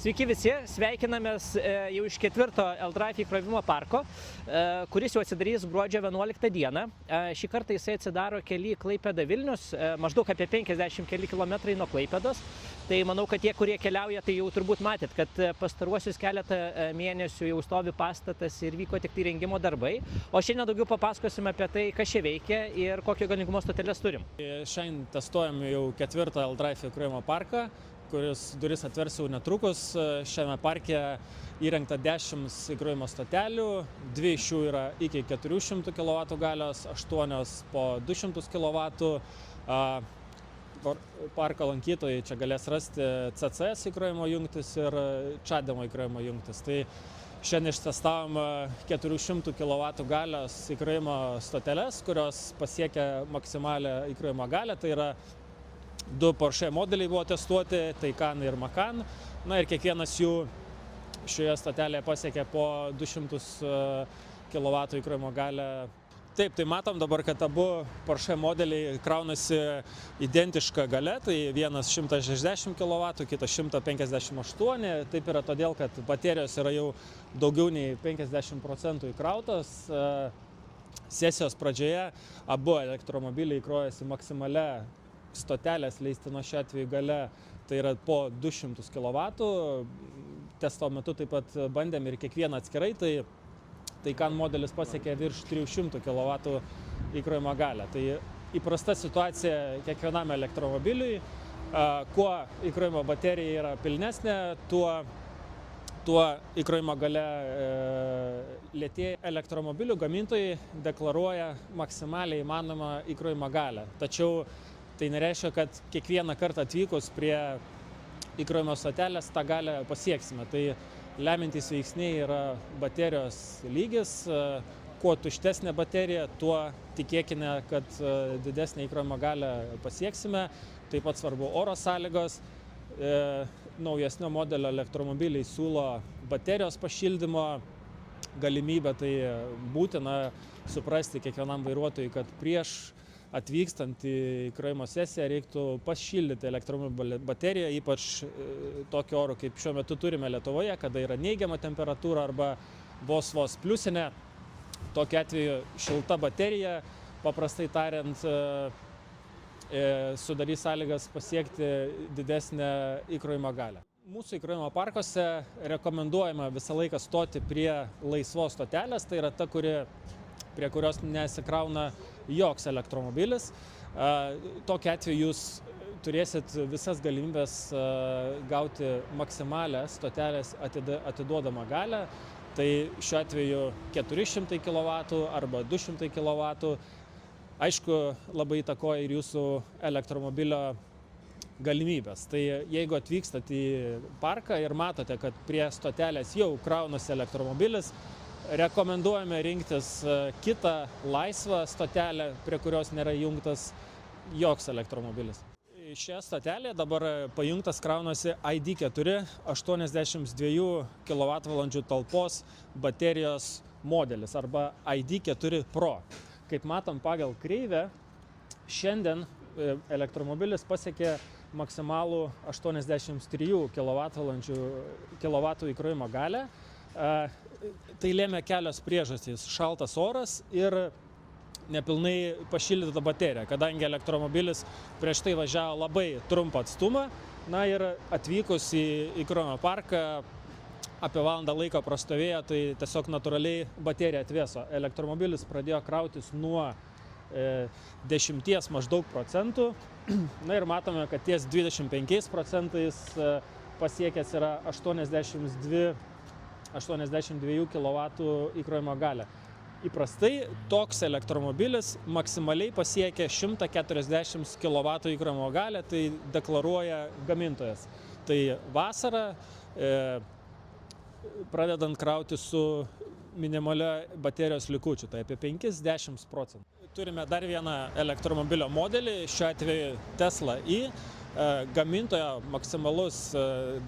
Sveiki visi, sveikinamės jau iš 4 L-Drive įkrovimo parko, kuris jau atsidarys gruodžio 11 dieną. Šį kartą jisai atsidaro kely Klaipėda-Vilnius, maždaug apie 50 keli kilometrai nuo Klaipėdos. Tai manau, kad tie, kurie keliauja, tai jau turbūt matėt, kad pastaruosius keletą mėnesių jau stovi pastatas ir vyko tik tai rengimo darbai. O šiandien daugiau papasakosime apie tai, kas čia veikia ir kokio galingumo stoteles turim. Šiandien testuojame jau 4 L-Drive įkrovimo parką, kuris duris atvers jau netrukus. Šiame parke įrengta 10 įkrovimo stotelių, 2 iš jų yra iki 400 kW galios, 8 po 200 kW. Parko lankytojai čia galės rasti CCS įkrovimo jungtis ir Čademo įkrovimo jungtis. Tai šiandien ištestavom 400 kW galios įkrovimo stoteles, kurios pasiekia maksimalią įkrovimo galią. Tai yra 2 Porsche modeliai buvo testuoti, Taycan ir Macan. Na ir kiekvienas jų šioje stotelėje pasiekia po 200 kW įkrovimo galią. Taip, tai matom dabar, kad abu Porsche modeliai kraunasi identišką galią, tai vienas 160 kW, kitas 158. Taip yra todėl, kad baterijos yra jau daugiau nei 50% įkrautos. Sesijos pradžioje abu elektromobiliai įkrovėsi maksimalia stotelės leistino šiuo atveju gale, tai yra po 200 kW. Testo metu taip pat bandėm ir kiekvieną atskirai, tai Taycan modelis pasiekė virš 300 kW įkrovimo galią. Tai įprasta situacija kiekvienam elektromobiliui. Kuo įkrovimo baterija yra pilnesnė, tuo įkrovimo galia lėtėja. Elektromobilių gamintojai deklaruoja maksimaliai įmanomą įkrovimo galią. Tačiau tai nereiškia, kad kiekvieną kartą atvykus prie įkrovimo stotelės tą galią pasieksime. Tai lemiantys veiksniai yra baterijos lygis. Kuo tuštesnė baterija, tuo tikėkime, kad didesnę įkrovimo galią pasieksime. Taip pat svarbu oro sąlygos. Naujesnio modelio elektromobiliai siūlo baterijos pašildymo galimybę. Tai būtina suprasti kiekvienam vairuotojui, kad prieš atvykstant į įkrovimo sesiją reiktų pašildyti elektromobilio bateriją, ypač tokio oro, kaip šiuo metu turime Lietuvoje, kada yra neigiama temperatūra arba vos pliusinė. Tokiu atveju šilta baterija, paprastai tariant, sudarys sąlygas pasiekti didesnę įkrovimo galią. Mūsų įkrovimo parkuose rekomenduojama visą laiką stoti prie laisvos stotelės, tai yra ta, prie kurios nesikrauna joks elektromobilis. Tokiu atveju jūs turėsit visas galimybės gauti maksimalią stotelės atiduodamą galią. Tai šiuo atveju 400 kW arba 200 kW. Aišku, labai įtakoja ir jūsų elektromobilio galimybės. Tai jeigu atvykstat į parką ir matote, kad prie stotelės jau kraunasi elektromobilis, rekomenduojame rinktis kitą laisvą stotelę, prie kurios nėra jungtas joks elektromobilis. Šioje stotelėje dabar pajungtas kraunasi ID4 82 kWh talpos baterijos modelis arba ID4 Pro. Kaip matom pagal kreivę, šiandien elektromobilis pasiekė maksimalų 83 kW įkrovimo galią. Tai lėmė kelios priežastys – šaltas oras ir nepilnai pašildyta baterija, kadangi elektromobilis prieš tai važiavo labai trumpą atstumą. Na ir atvykus į įkrovimo parką apie valandą laiko prastovėjo, tai tiesiog natūraliai baterija atvėso. Elektromobilis pradėjo krautis nuo 10 maždaug procentų. Na ir matome, kad ties 25 procentais pasiekęs yra 82 kW įkrovimo galią. Įprastai toks elektromobilis maksimaliai pasiekia 140 kW įkrovimo galią, tai deklaruoja gamintojas. Tai vasarą, pradedant krauti su minimalia baterijos likučiu, tai apie 5–10 procentų. Turime dar vieną elektromobilio modelį, šiuo atveju Tesla I. Gamintojo maksimalus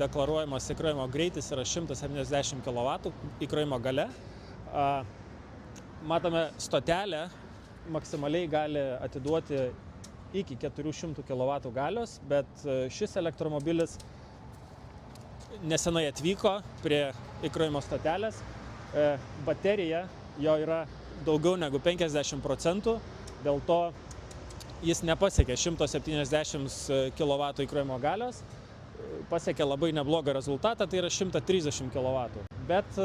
deklaruojamas įkrovimo greitis yra 170 kW įkrovimo galia. Matome, stotelė maksimaliai gali atiduoti iki 400 kW galios, bet šis elektromobilis nesenai atvyko prie įkrovimo stotelės. Baterija jo yra daugiau negu 50%, dėl to jis nepasiekė 170 kW įkrovimo galios, pasiekė labai neblogą rezultatą, tai yra 130 kW. Bet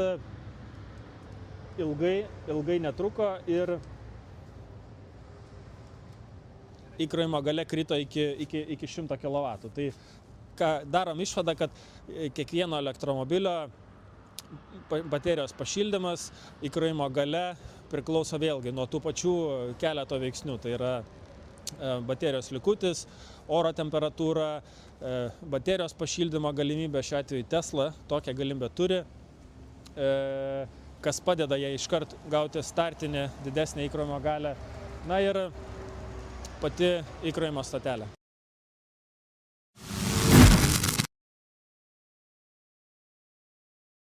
ilgai netruko ir įkrovimo galia krito iki 100 kW. Tai ką darom išvadą, kad kiekvieno elektromobilio baterijos pašildymas, įkrovimo galia priklauso vėlgi nuo tų pačių keleto veiksnių. Tai yra baterijos likutis, oro temperatūra, baterijos pašildymo galimybė, šiuo atveju Tesla tokią galimybę turi, kas padeda jai iškart gauti startinę didesnę įkrovimo galią, na ir pati įkrovimo stotelė.